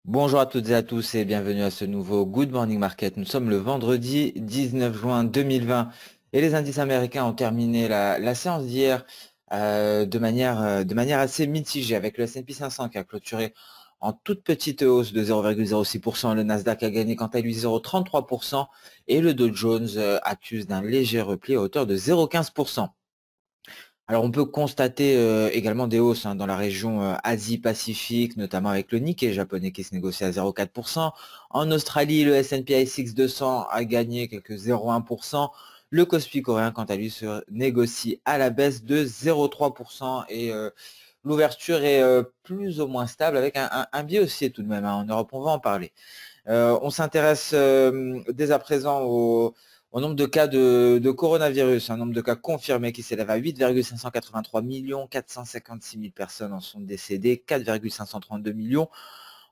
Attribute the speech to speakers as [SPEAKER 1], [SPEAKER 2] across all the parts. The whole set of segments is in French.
[SPEAKER 1] Bonjour à toutes et à tous et bienvenue à ce nouveau Good Morning Market. Nous sommes le vendredi 19 juin 2020 et les indices américains ont terminé la séance d'hier de manière assez mitigée avec le S&P 500 qui a clôturé en toute petite hausse de 0,06%. Le Nasdaq a gagné quant à lui 0,33% et le Dow Jones accuse d'un léger repli à hauteur de 0,15%. Alors on peut constater également des hausses dans la région Asie-Pacifique, notamment avec le Nikkei japonais qui se négocie à 0,4%. En Australie, le S&P ASX 200 a gagné quelques 0,1%. Le Kospi coréen, quant à lui, se négocie à la baisse de 0,3% et l'ouverture est plus ou moins stable avec un biais haussier tout de même. En Europe, on va en parler. On s'intéresse dès à présent au nombre de cas de coronavirus, un nombre de cas confirmés qui s'élève à 8,583 millions, 456 000 personnes en sont décédées, 4,532 millions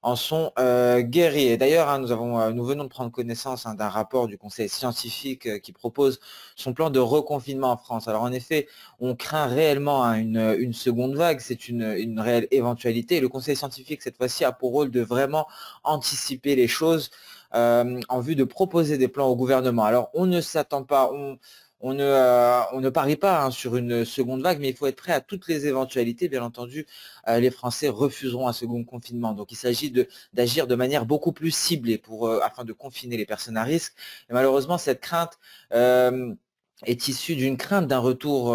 [SPEAKER 1] en sont guéris. Et d'ailleurs, nous venons de prendre connaissance d'un rapport du Conseil scientifique qui propose son plan de reconfinement en France. Alors en effet, on craint réellement une seconde vague, c'est une réelle éventualité. Et le Conseil scientifique, cette fois-ci, a pour rôle de vraiment anticiper les choses en vue de proposer des plans au gouvernement. Alors on ne s'attend pas, on ne parie pas sur une seconde vague, mais il faut être prêt à toutes les éventualités. Bien entendu, les Français refuseront un second confinement. Donc il s'agit d'agir de manière beaucoup plus ciblée afin de confiner les personnes à risque. Et malheureusement, cette crainte est issue d'une crainte d'un retour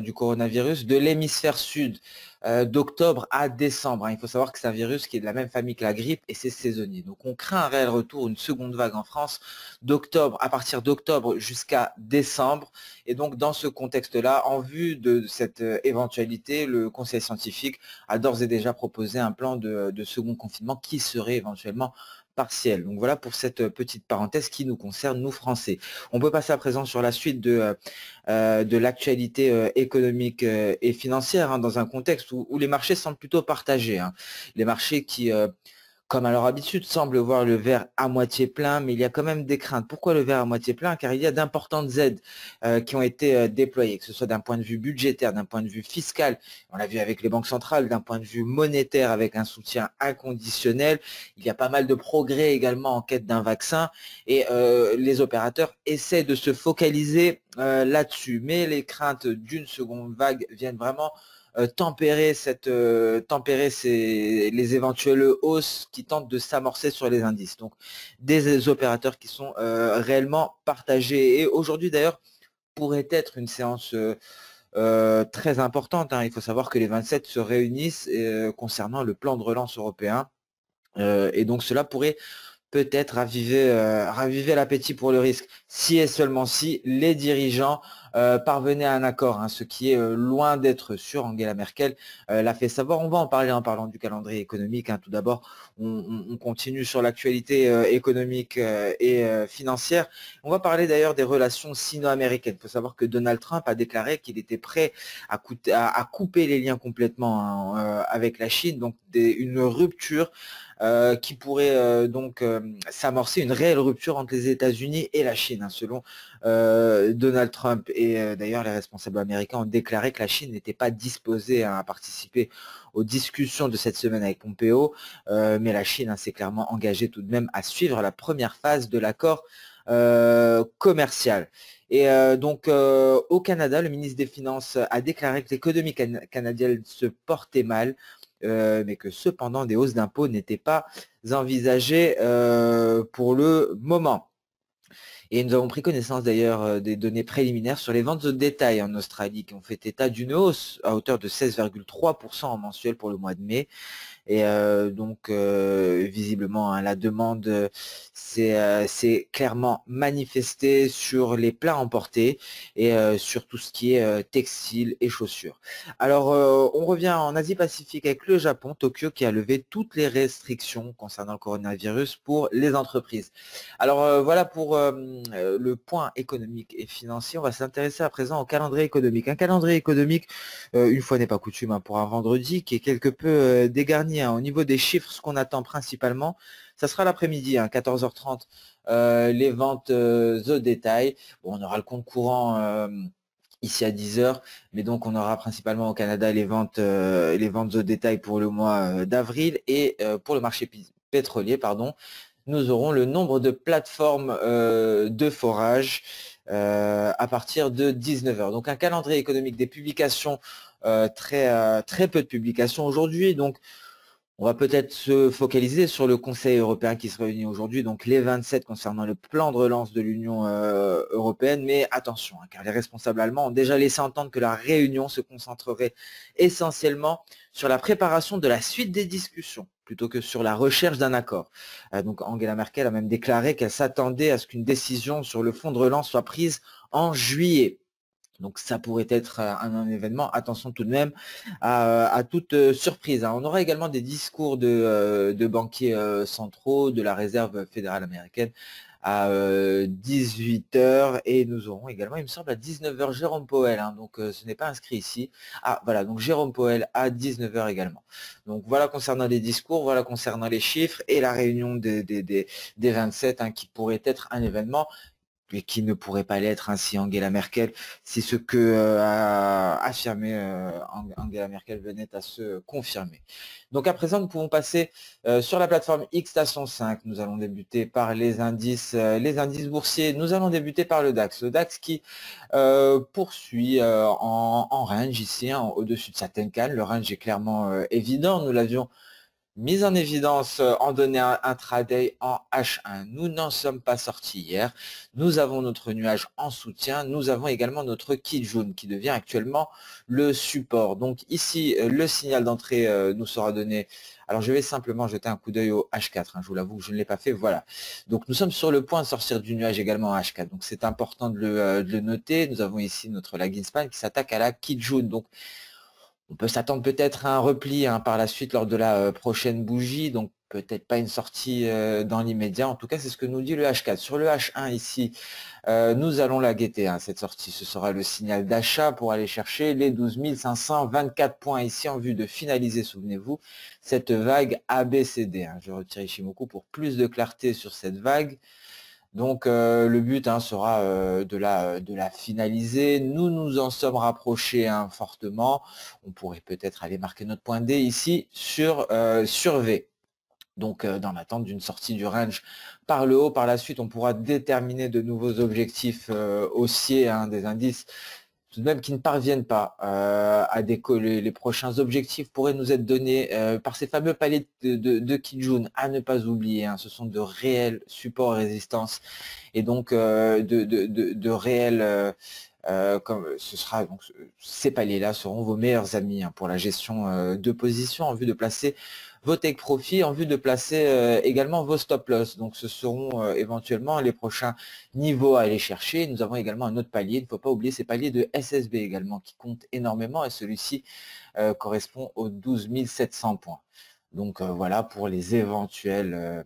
[SPEAKER 1] du coronavirus de l'hémisphère sud d'octobre à décembre. Il faut savoir que c'est un virus qui est de la même famille que la grippe et c'est saisonnier. Donc on craint un réel retour, une seconde vague en France à partir d'octobre jusqu'à décembre. Et donc dans ce contexte-là, en vue de cette éventualité, le Conseil scientifique a d'ores et déjà proposé un plan de second confinement qui serait éventuellement partiel. Donc voilà pour cette petite parenthèse qui nous concerne, nous Français. On peut passer à présent sur la suite de l'actualité économique et financière dans un contexte où les marchés semblent plutôt partagés. Les marchés qui comme à leur habitude, semblent voir le verre à moitié plein, mais il y a quand même des craintes. Pourquoi le verre à moitié plein? Car il y a d'importantes aides qui ont été déployées, que ce soit d'un point de vue budgétaire, d'un point de vue fiscal, on l'a vu avec les banques centrales, d'un point de vue monétaire avec un soutien inconditionnel. Il y a pas mal de progrès également en quête d'un vaccin et les opérateurs essaient de se focaliser là-dessus. Mais les craintes d'une seconde vague viennent vraiment tempérer les éventuelles hausses qui tentent de s'amorcer sur les indices. Donc des opérateurs qui sont réellement partagés. Et aujourd'hui d'ailleurs pourrait être une séance très importante. Il faut savoir que les 27 se réunissent concernant le plan de relance européen. Et donc cela pourrait peut-être raviver l'appétit pour le risque, si et seulement si les dirigeants parvenaient à un accord, ce qui est loin d'être sûr. Angela Merkel l'a fait savoir. On va en parler en parlant du calendrier économique. Tout d'abord, on continue sur l'actualité économique et financière. On va parler d'ailleurs des relations sino-américaines. Il faut savoir que Donald Trump a déclaré qu'il était prêt à couper les liens complètement avec la Chine, donc une rupture qui pourrait donc s'amorcer, une réelle rupture entre les États-Unis et la Chine, selon Donald Trump. Et d'ailleurs, les responsables américains ont déclaré que la Chine n'était pas disposée à participer aux discussions de cette semaine avec Pompeo, mais la Chine s'est clairement engagée tout de même à suivre la première phase de l'accord commercial. Et donc au Canada, le ministre des Finances a déclaré que l'économie canadienne se portait mal, mais que cependant des hausses d'impôts n'étaient pas envisagées pour le moment. Et nous avons pris connaissance d'ailleurs des données préliminaires sur les ventes au détail en Australie qui ont fait état d'une hausse à hauteur de 16,3% en mensuel pour le mois de mai. Et donc visiblement la demande s'est clairement manifestée sur les plats emportés et sur tout ce qui est textile et chaussures. Alors on revient en Asie-Pacifique avec le Japon, Tokyo qui a levé toutes les restrictions concernant le coronavirus pour les entreprises. Alors voilà pour le point économique et financier. On va s'intéresser à présent au calendrier économique. Un calendrier économique, une fois n'est pas coutume, pour un vendredi qui est quelque peu dégarni. Au niveau des chiffres, ce qu'on attend principalement, ça sera l'après-midi, 14h30, les ventes au détail. Bon, on aura le compte courant ici à 10h, mais donc on aura principalement au Canada les ventes au détail pour le mois d'avril et pour le marché pétrolier, pardon, nous aurons le nombre de plateformes de forage à partir de 19 heures. Donc un calendrier économique des publications, très peu de publications aujourd'hui. Donc on va peut-être se focaliser sur le Conseil européen qui se réunit aujourd'hui, donc les 27 concernant le plan de relance de l'Union européenne. Mais attention, car les responsables allemands ont déjà laissé entendre que la réunion se concentrerait essentiellement sur la préparation de la suite des discussions, plutôt que sur la recherche d'un accord. Donc Angela Merkel a même déclaré qu'elle s'attendait à ce qu'une décision sur le fonds de relance soit prise en juillet. Donc ça pourrait être un événement, attention tout de même à toute surprise. On aura également des discours de banquiers centraux de la Réserve fédérale américaine à 18 heures et nous aurons également, il me semble, à 19 heures Jérôme Powell, donc ce n'est pas inscrit ici. Ah voilà, donc Jérôme Powell à 19 heures également. Donc voilà concernant les discours, voilà concernant les chiffres et la réunion des 27 qui pourrait être un événement et qui ne pourrait pas l'être ainsi Angela Merkel, si ce que a affirmé Angela Merkel venait à se confirmer. Donc à présent, nous pouvons passer sur la plateforme X Station 5. Nous allons débuter par les indices boursiers. Nous allons débuter par le DAX. Le DAX qui poursuit en range ici, au-dessus de sa Tenkan. Le range est clairement évident. Nous l'avions mise en évidence en données intraday en H1. Nous n'en sommes pas sortis hier. Nous avons notre nuage en soutien. Nous avons également notre Kijun qui devient actuellement le support. Donc ici, le signal d'entrée nous sera donné. Alors je vais simplement jeter un coup d'œil au H4. Je vous l'avoue que je ne l'ai pas fait. Voilà. Donc nous sommes sur le point de sortir du nuage également en H4. Donc c'est important de le noter. Nous avons ici notre lagging span qui s'attaque à la Kijun. Donc on peut s'attendre peut-être à un repli par la suite lors de la prochaine bougie, donc peut-être pas une sortie dans l'immédiat. En tout cas, c'est ce que nous dit le H4. Sur le H1 ici, nous allons la guetter. Cette sortie, ce sera le signal d'achat pour aller chercher les 12 524 points ici en vue de finaliser, souvenez-vous, cette vague ABCD. Je retire Ishimoku pour plus de clarté sur cette vague. Donc le but sera de la finaliser. Nous nous en sommes rapprochés fortement. On pourrait peut-être aller marquer notre point D ici sur V. Donc dans l'attente d'une sortie du range par le haut. Par la suite, on pourra déterminer de nouveaux objectifs haussiers des indices tout de même qui ne parviennent pas à décoller. Les prochains objectifs pourraient nous être donnés par ces fameux paliers de Kijun, à ne pas oublier. Ce sont de réels supports et résistances et donc de réels comme ce sera donc ces paliers-là seront vos meilleurs amis pour la gestion de position en vue de placer vos take profit, en vue de placer également vos stop loss. Donc ce seront éventuellement les prochains niveaux à aller chercher. Nous avons également un autre palier, il ne faut pas oublier ces paliers de SSB également qui comptent énormément et celui-ci correspond aux 12 700 points. Donc voilà pour les éventuels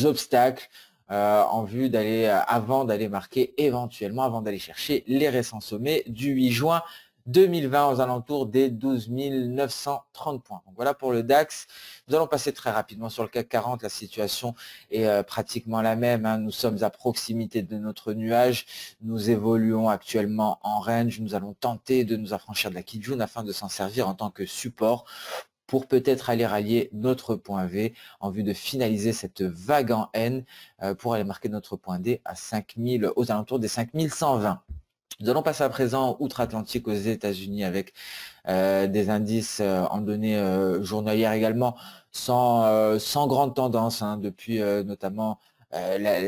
[SPEAKER 1] obstacles en vue d'aller, avant d'aller marquer éventuellement, avant d'aller chercher les récents sommets du 8 juin 2020 aux alentours des 12 930 points. Donc voilà pour le DAX. Nous allons passer très rapidement sur le CAC 40. La situation est pratiquement la même. Nous sommes à proximité de notre nuage. Nous évoluons actuellement en range. Nous allons tenter de nous affranchir de la Kijun afin de s'en servir en tant que support pour peut-être aller rallier notre point V en vue de finaliser cette vague en N pour aller marquer notre point D à 5000, aux alentours des 5120. Nous allons passer à présent outre-Atlantique aux États-Unis avec des indices en données journalières également sans grande tendance depuis notamment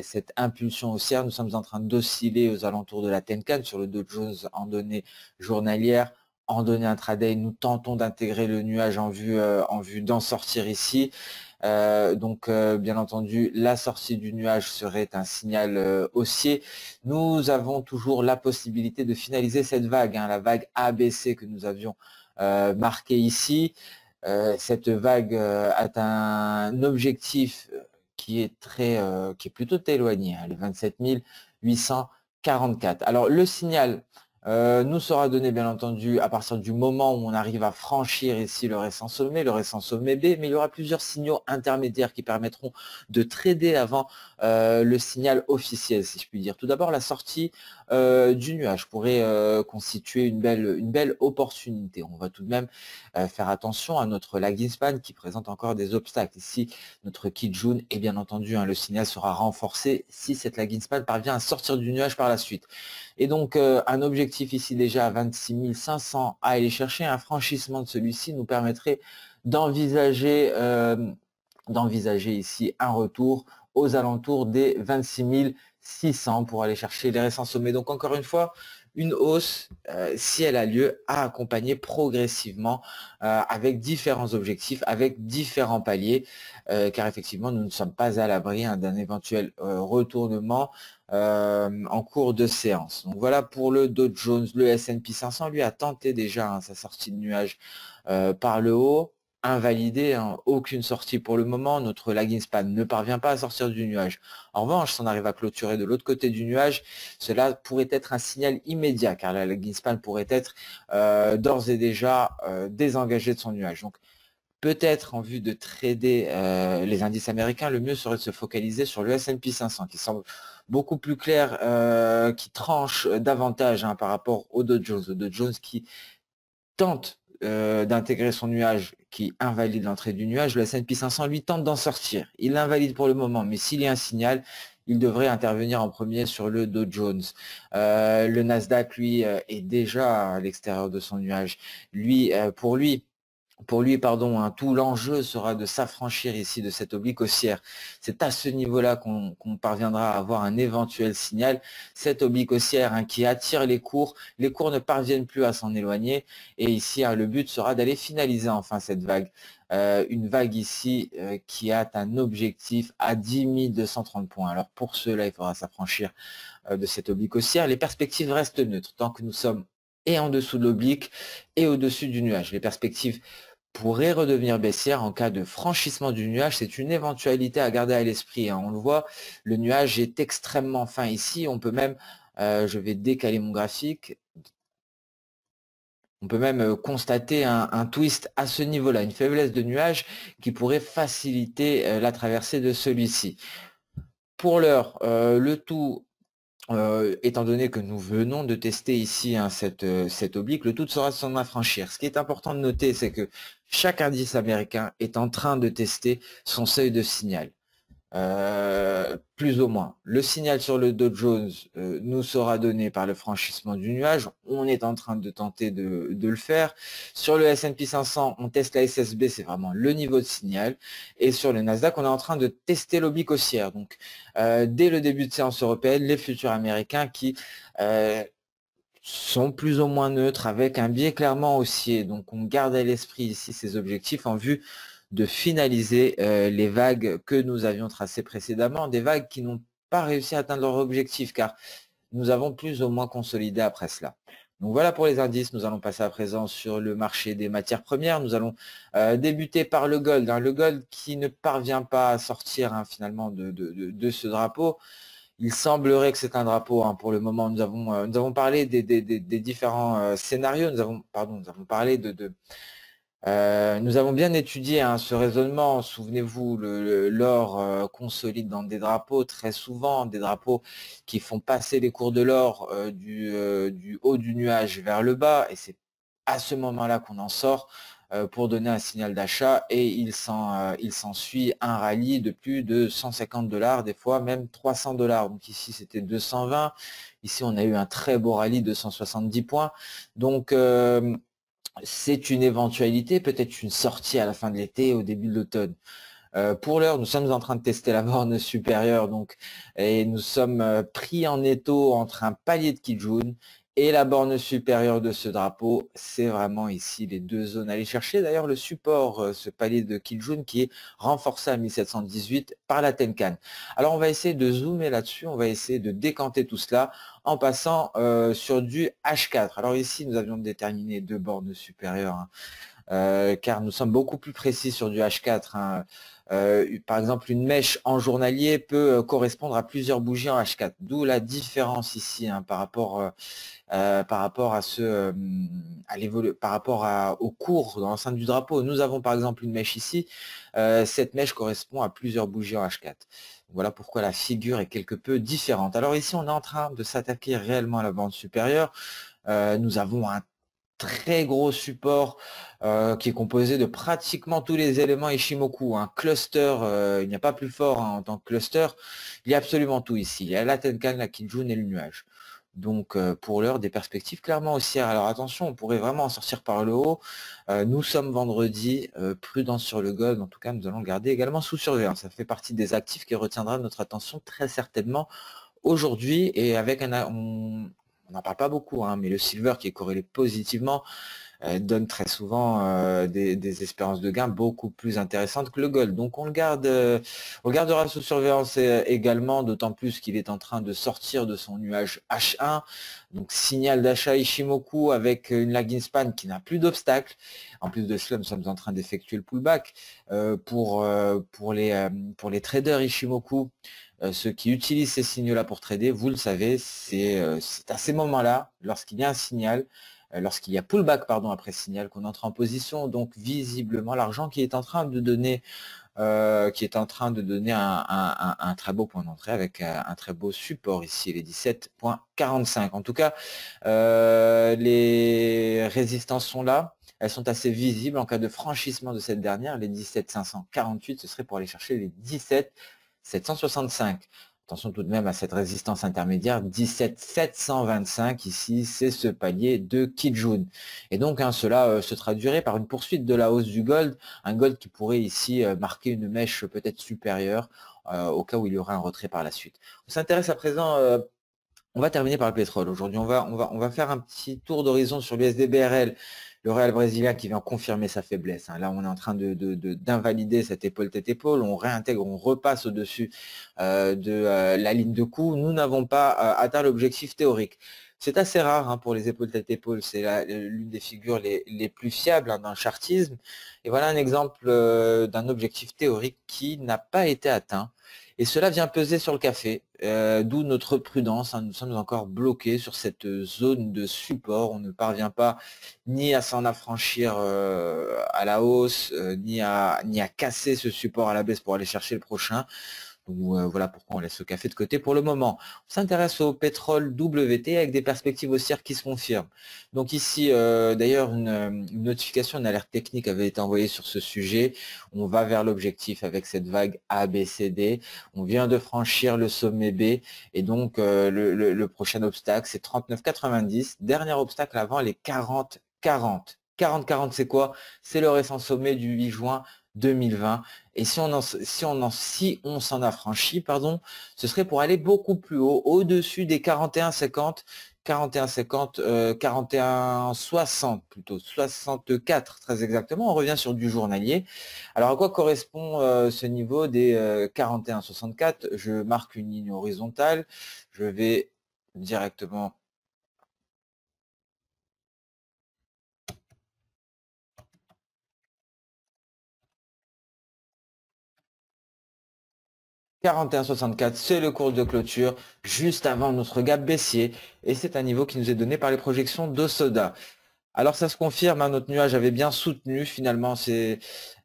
[SPEAKER 1] cette impulsion haussière. Nous sommes en train d'osciller aux alentours de la Tenkan sur le Dow Jones en données journalières. En données intraday, nous tentons d'intégrer le nuage en vue d'en sortir ici. Donc bien entendu, la sortie du nuage serait un signal haussier. Nous avons toujours la possibilité de finaliser cette vague, la vague ABC que nous avions marquée ici. Cette vague a un objectif qui est plutôt éloigné, les 27 844. Alors le signal nous sera donné bien entendu à partir du moment où on arrive à franchir ici le récent sommet B, mais il y aura plusieurs signaux intermédiaires qui permettront de trader avant le signal officiel, si je puis dire. Tout d'abord, la sortie du nuage pourrait constituer une belle opportunité. On va tout de même faire attention à notre lagging span qui présente encore des obstacles. Ici, notre Kijun et bien entendu, le signal sera renforcé si cette lagging span parvient à sortir du nuage par la suite. Et donc, un objectif ici déjà à 26 500 à aller chercher, un franchissement de celui-ci nous permettrait d'envisager ici un retour aux alentours des 26 600 pour aller chercher les récents sommets. Donc, encore une fois, une hausse, si elle a lieu, à accompagner progressivement avec différents objectifs, avec différents paliers, car effectivement, nous ne sommes pas à l'abri d'un éventuel retournement en cours de séance. Donc voilà pour le Dow Jones. Le S&P 500 lui a tenté déjà sa sortie de nuage par le haut, invalidé, aucune sortie pour le moment. Notre lagging span ne parvient pas à sortir du nuage. En revanche, si on arrive à clôturer de l'autre côté du nuage, cela pourrait être un signal immédiat, car la lagging span pourrait être d'ores et déjà désengagée de son nuage. Donc peut-être en vue de trader les indices américains, le mieux serait de se focaliser sur le S&P 500 qui semble beaucoup plus clair, qui tranche davantage par rapport au Dow Jones. Le Dow Jones qui tente d'intégrer son nuage, qui invalide l'entrée du nuage. Le S&P 500 lui tente d'en sortir. Il l'invalide pour le moment, mais s'il y a un signal, il devrait intervenir en premier sur le Dow Jones. Le Nasdaq, lui, est déjà à l'extérieur de son nuage. Pour lui, pardon, tout l'enjeu sera de s'affranchir ici de cette oblique haussière. C'est à ce niveau-là qu'on parviendra à avoir un éventuel signal. Cette oblique haussière qui attire les cours ne parviennent plus à s'en éloigner. Et ici, le but sera d'aller finaliser enfin cette vague. Une vague ici qui a un objectif à 10 230 points. Alors pour cela, il faudra s'affranchir de cette oblique haussière. Les perspectives restent neutres tant que nous sommes et en dessous de l'oblique et au-dessus du nuage. Les perspectives pourrait redevenir baissière en cas de franchissement du nuage. C'est une éventualité à garder à l'esprit. On le voit, le nuage est extrêmement fin ici. On peut même, je vais décaler mon graphique, on peut même constater un twist à ce niveau-là, une faiblesse de nuage qui pourrait faciliter la traversée de celui-ci. Pour l'heure, le tout étant donné que nous venons de tester ici cette oblique, le tout sera de s'en affranchir. Ce qui est important de noter, c'est que chaque indice américain est en train de tester son seuil de signal. Plus ou moins. Le signal sur le Dow Jones nous sera donné par le franchissement du nuage. On est en train de tenter de le faire. Sur le S&P 500, on teste la SSB, c'est vraiment le niveau de signal. Et sur le Nasdaq, on est en train de tester l'oblique haussière. Donc, dès le début de séance européenne, les futurs américains qui sont plus ou moins neutres avec un biais clairement haussier. Donc, on garde à l'esprit ici ces objectifs en vue de finaliser les vagues que nous avions tracées précédemment, des vagues qui n'ont pas réussi à atteindre leur objectif car nous avons plus ou moins consolidé après cela. Donc voilà pour les indices, nous allons passer à présent sur le marché des matières premières. Nous allons débuter par le gold, le gold qui ne parvient pas à sortir finalement de ce drapeau. Il semblerait que c'est un drapeau. Pour le moment, nous avons parlé des différents scénarios. Nous avons parlé nous avons bien étudié ce raisonnement. Souvenez-vous, l'or consolide dans des drapeaux, très souvent des drapeaux qui font passer les cours de l'or du haut du nuage vers le bas, et c'est à ce moment-là qu'on en sort pour donner un signal d'achat, et il s'ensuit un rallye de plus de 150 $, des fois même 300 $. Donc ici c'était 220, ici on a eu un très beau rallye de 170 points. Donc c'est une éventualité, peut-être une sortie à la fin de l'été, au début de l'automne. Pour l'heure, nous sommes en train de tester la borne supérieure, et nous sommes pris en étau entre un palier de Kijun et la borne supérieure de ce drapeau. C'est vraiment ici les deux zones à aller chercher. D'ailleurs, le support, ce palier de Kijun qui est renforcé à 1718 par la Tenkan. Alors, on va essayer de zoomer là-dessus, on va essayer de décanter tout cela en passant sur du H4. Alors ici, nous avions déterminé deux bornes supérieures car nous sommes beaucoup plus précis sur du H4, hein. Par exemple, une mèche en journalier peut correspondre à plusieurs bougies en H4, d'où la différence ici, hein, par rapport à au cours dans l'enceinte du drapeau. Nous avons par exemple une mèche ici. Cette mèche correspond à plusieurs bougies en H4. Voilà pourquoi la figure est quelque peu différente. Alors ici, on est en train de s'attaquer réellement à la bande supérieure. Nous avons un très gros support qui est composé de pratiquement tous les éléments Ishimoku. Un cluster, il n'y a pas plus fort, hein, en tant que cluster. Il y a absolument tout ici. Il y a la Tenkan, la Kijun et le nuage. Donc pour l'heure, des perspectives clairement haussières. Alors attention, on pourrait vraiment en sortir par le haut. Nous sommes vendredi, prudence sur le gold. En tout cas, nous allons le garder également sous surveillance. Ça fait partie des actifs qui retiendra notre attention très certainement aujourd'hui. Et avec on n'en parle pas beaucoup, hein, mais le silver qui est corrélé positivement donne très souvent des espérances de gain beaucoup plus intéressantes que le gold. Donc on le gardera sous surveillance également, d'autant plus qu'il est en train de sortir de son nuage H1. Donc signal d'achat Ishimoku avec une lagging span qui n'a plus d'obstacle. En plus de cela, nous sommes en train d'effectuer le pullback pour les traders Ishimoku. Ceux qui utilisent ces signaux-là pour trader, vous le savez, c'est à ces moments-là, lorsqu'il y a un signal, lorsqu'il y a pullback pardon, après signal, qu'on entre en position. Donc visiblement, l'argent qui est en train de donner, un très beau point d'entrée avec un très beau support ici, les 17,45. En tout cas, les résistances sont là. Elles sont assez visibles. En cas de franchissement de cette dernière, les 17,548, ce serait pour aller chercher les 17,765. Attention tout de même à cette résistance intermédiaire, 17,725 ici, c'est ce palier de Kijun. Et donc cela se traduirait par une poursuite de la hausse du gold, un gold qui pourrait ici marquer une mèche peut-être supérieure au cas où il y aurait un retrait par la suite. On s'intéresse à présent, on va terminer par le pétrole. Aujourd'hui, on va faire un petit tour d'horizon sur l'USD-BRL. Le réal brésilien qui vient confirmer sa faiblesse, hein. Là, on est en train d'invalider cette épaule tête-épaule. On réintègre, on repasse au-dessus de la ligne de coup. Nous n'avons pas atteint l'objectif théorique. C'est assez rare, hein, pour les épaules tête-épaule. C'est l'une des figures les plus fiables, hein, dans le chartisme. Et voilà un exemple d'un objectif théorique qui n'a pas été atteint. Et cela vient peser sur le café, d'où notre prudence, hein. Nous sommes encore bloqués sur cette zone de support. On ne parvient pas ni à s'en affranchir à la hausse, ni à casser ce support à la baisse pour aller chercher le prochain. Donc voilà pourquoi on laisse le café de côté pour le moment. On s'intéresse au pétrole WT avec des perspectives haussières qui se confirment. Donc ici, d'ailleurs, une notification, une alerte technique avait été envoyée sur ce sujet. On va vers l'objectif avec cette vague ABCD. On vient de franchir le sommet B et donc le prochain obstacle, c'est 39,90. Dernier obstacle avant les 40,40. 40,40, c'est quoi? C'est le récent sommet du 8 juin 2020. Et si on s'en affranchit, pardon, ce serait pour aller beaucoup plus haut, au-dessus des 41,50, 41,50, 41,60 plutôt, 64 très exactement. On revient sur du journalier. Alors à quoi correspond ce niveau des 41,64? Je marque une ligne horizontale. Je vais directement 41,64, c'est le cours de clôture juste avant notre gap baissier et c'est un niveau qui nous est donné par les projections de Soda. Alors ça se confirme, hein, notre nuage avait bien soutenu finalement.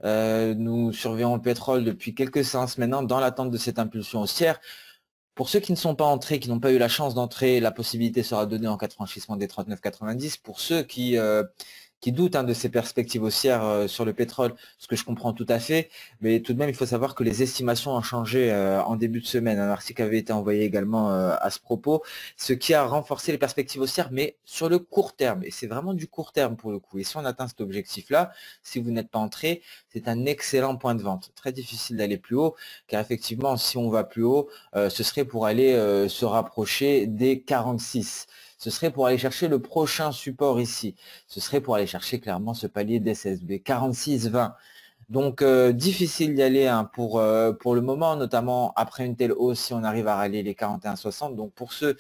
[SPEAKER 1] Nous surveillons le pétrole depuis quelques séances maintenant dans l'attente de cette impulsion haussière. Pour ceux qui ne sont pas entrés, qui n'ont pas eu la chance d'entrer, la possibilité sera donnée en cas de franchissement des 39,90. Pour ceux qui doutent, hein, de ces perspectives haussières sur le pétrole, ce que je comprends tout à fait, mais tout de même, il faut savoir que les estimations ont changé en début de semaine. Un article avait été envoyé également à ce propos, ce qui a renforcé les perspectives haussières, mais sur le court terme. Et c'est vraiment du court terme pour le coup. Et si on atteint cet objectif-là, si vous n'êtes pas entré, c'est un excellent point de vente. Très difficile d'aller plus haut, car effectivement, si on va plus haut, ce serait pour aller se rapprocher des 46. Ce serait pour aller chercher le prochain support ici. Ce serait pour aller chercher clairement ce palier d'SSB, 46,20. Donc difficile d'y aller, hein, pour le moment, notamment après une telle hausse, si on arrive à rallier les 41,60. Donc pour ceux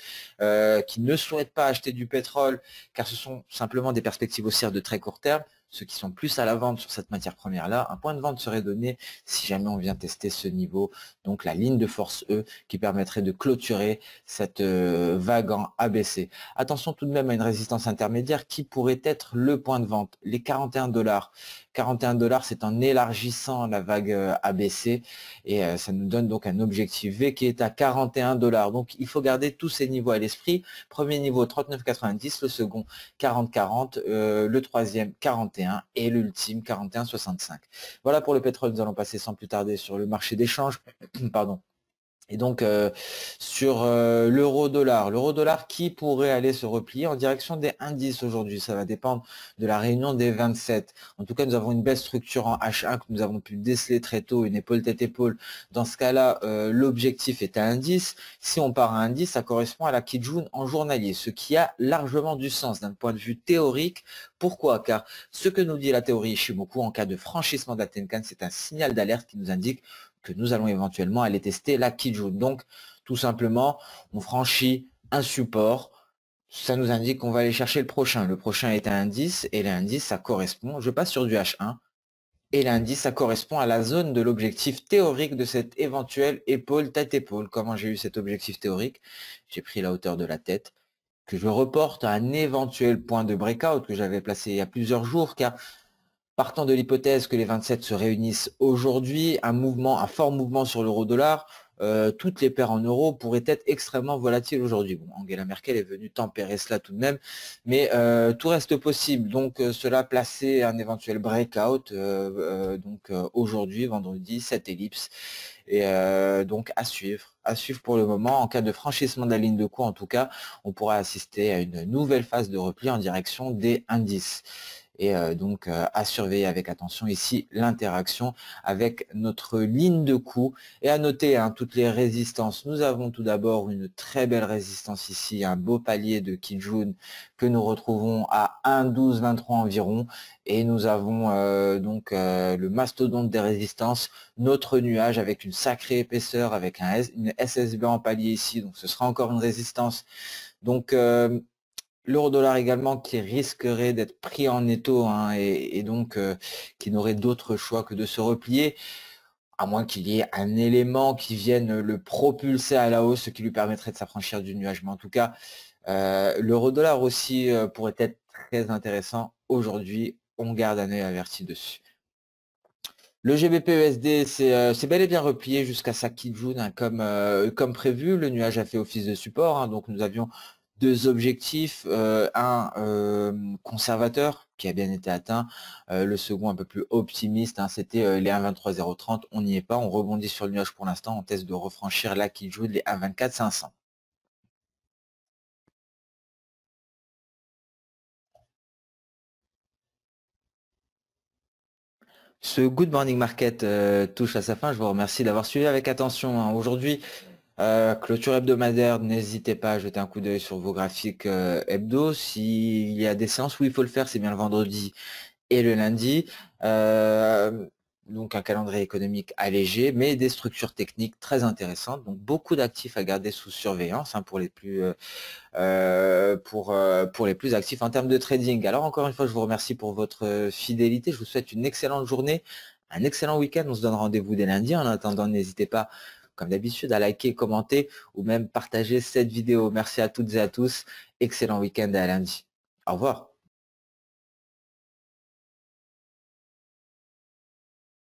[SPEAKER 1] qui ne souhaitent pas acheter du pétrole, car ce sont simplement des perspectives haussières de très court terme, ceux qui sont plus à la vente sur cette matière première-là, un point de vente serait donné si jamais on vient tester ce niveau, donc la ligne de force E qui permettrait de clôturer cette vague en ABC. Attention tout de même à une résistance intermédiaire qui pourrait être le point de vente, les 41 $. 41 $, c'est en élargissant la vague ABC et ça nous donne donc un objectif V qui est à 41 $. Donc il faut garder tous ces niveaux à l'esprit. Premier niveau 39,90, le second 40,40, le troisième 41 et l'ultime 41,65. Voilà pour le pétrole, nous allons passer sans plus tarder sur le marché d'échange. Pardon. Et donc sur l'euro-dollar qui pourrait aller se replier en direction des indices aujourd'hui. Ça va dépendre de la réunion des 27. En tout cas, nous avons une belle structure en H1 que nous avons pu déceler très tôt, une épaule tête-épaule. Dans ce cas-là, l'objectif est à indice. Si on part à indice, ça correspond à la Kijun en journalier, ce qui a largement du sens d'un point de vue théorique. Pourquoi? Car ce que nous dit la théorie Ishimoku en cas de franchissement de la Tenkan, c'est un signal d'alerte qui nous indique que nous allons éventuellement aller tester la Kijun. Donc, tout simplement, on franchit un support, ça nous indique qu'on va aller chercher le prochain. Le prochain est un indice, et l'indice, ça correspond, je passe sur du H1, et l'indice, ça correspond à la zone de l'objectif théorique de cette éventuelle épaule tête-épaule. Comment j'ai eu cet objectif théorique? J'ai pris la hauteur de la tête, que je reporte à un éventuel point de breakout que j'avais placé il y a plusieurs jours, car partant de l'hypothèse que les 27 se réunissent aujourd'hui, un fort mouvement sur l'euro-dollar, toutes les paires en euros pourraient être extrêmement volatiles aujourd'hui. Bon, Angela Merkel est venue tempérer cela tout de même, mais tout reste possible. Donc cela plaçait un éventuel breakout aujourd'hui, vendredi, cette ellipse. Et donc à suivre pour le moment. En cas de franchissement de la ligne de cours, en tout cas, on pourra assister à une nouvelle phase de repli en direction des indices. Et donc à surveiller avec attention ici l'interaction avec notre ligne de coup. Et à noter toutes les résistances. Nous avons tout d'abord une très belle résistance ici, un beau palier de Kijun que nous retrouvons à 1,1223 environ. Et nous avons le mastodonte des résistances, notre nuage avec une sacrée épaisseur, avec une SSB en palier ici. Donc ce sera encore une résistance. Donc l'euro-dollar également qui risquerait d'être pris en étau et donc qui n'aurait d'autre choix que de se replier, à moins qu'il y ait un élément qui vienne le propulser à la hausse, ce qui lui permettrait de s'affranchir du nuage. Mais en tout cas, l'euro-dollar aussi pourrait être très intéressant aujourd'hui. On garde un œil averti dessus. Le GBP-USD, c'est bel et bien replié jusqu'à sa Kijun comme prévu. Le nuage a fait office de support, donc nous avions deux objectifs, un conservateur qui a bien été atteint, le second un peu plus optimiste, c'était les 1,23,030, on n'y est pas, on rebondit sur le nuage pour l'instant, on teste de refranchir la Kijun, les 1,24,500. Ce Good Morning Market touche à sa fin, je vous remercie d'avoir suivi avec attention aujourd'hui. Clôture hebdomadaire, n'hésitez pas à jeter un coup d'œil sur vos graphiques hebdo. S'il y a des séances où il faut le faire, c'est bien le vendredi et le lundi. Donc un calendrier économique allégé, mais des structures techniques très intéressantes. Donc beaucoup d'actifs à garder sous surveillance pour les plus pour les plus actifs en termes de trading. Alors encore une fois, je vous remercie pour votre fidélité. Je vous souhaite une excellente journée, un excellent week-end. On se donne rendez-vous dès lundi. En attendant, n'hésitez pas, comme d'habitude, à liker, commenter ou même partager cette vidéo. Merci à toutes et à tous. Excellent week-end et à lundi. Au revoir.